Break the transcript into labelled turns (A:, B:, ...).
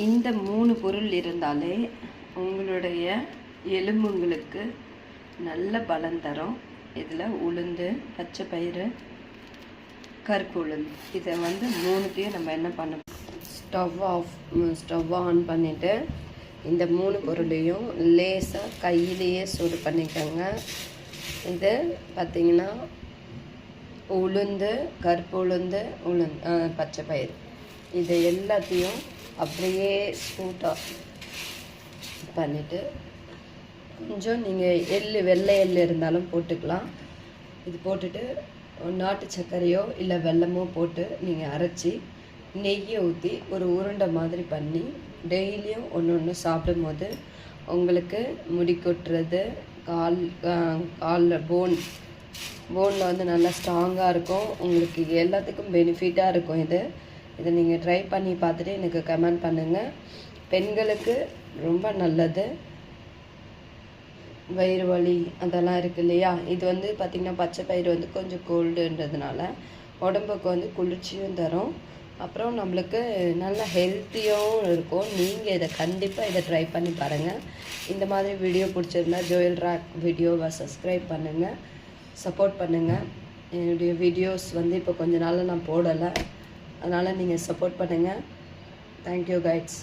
A: இந்த 3 பொருள் இருந்தாலே உங்களுடைய எலும்புங்களுக்கு நல்ல பலம் தரும். இதில் உளுந்து, பச்சை பயிறு, கருப்பு உளுந்து, இதை வந்து 3த்தையும் நம்ம என்ன பண்ண, ஸ்டவ் ஆன் பண்ணிவிட்டு இந்த 3 பொருளையும் லேசாக கையிலேயே சூடு பண்ணிக்கோங்க. இது பார்த்திங்கன்னா உளுந்து, கருப்பு உளுந்து, பச்சை பயிறு, இதை எல்லாத்தையும் அப்படியே சூட்டாக பண்ணிவிட்டு கொஞ்சம் நீங்கள் வெள்ளை எள்ளு இருந்தாலும் போட்டுக்கலாம். இது போட்டுட்டு நாட்டு சர்க்கரையோ இல்லை வெல்லமோ போட்டு நீங்கள் அரைச்சி நெய்யை ஊற்றி ஒரு உருண்டை மாதிரி பண்ணி டெய்லியும் ஒன்று சாப்பிடும்போது உங்களுக்கு முடி கொட்டுறது, காலில் போனில் வந்து நல்லா ஸ்ட்ராங்காக இருக்கும். உங்களுக்கு எல்லாத்துக்கும் பெனிஃபிட்டாக இருக்கும். இதை நீங்கள் ட்ரை பண்ணி பார்த்துட்டு எனக்கு கமெண்ட் பண்ணுங்கள். பெண்களுக்கு ரொம்ப நல்லது. வயிறு வலி அதெல்லாம் இருக்குது இல்லையா, இது வந்து பார்த்திங்கன்னா பச்சை பயிறு வந்து கொஞ்சம் கோல்டுன்றதுனால உடம்புக்கு வந்து குளிர்ச்சியும் தரும். அப்புறம் நம்மளுக்கு நல்ல ஹெல்த்தியாகவும் இருக்கும். நீங்கள் இதை கண்டிப்பாக ட்ரை பண்ணி பாருங்கள். இந்த மாதிரி வீடியோ பிடிச்சிருந்தா ஜோயல் ராக் வீடியோவை சப்ஸ்கிரைப் பண்ணுங்கள், சப்போர்ட் பண்ணுங்கள். என்னுடைய வீடியோஸ் வந்து இப்போ கொஞ்ச நாள் நான் போடலை, அதனால் நீங்கள் சப்போர்ட் பண்ணுங்கள். Thank you guides.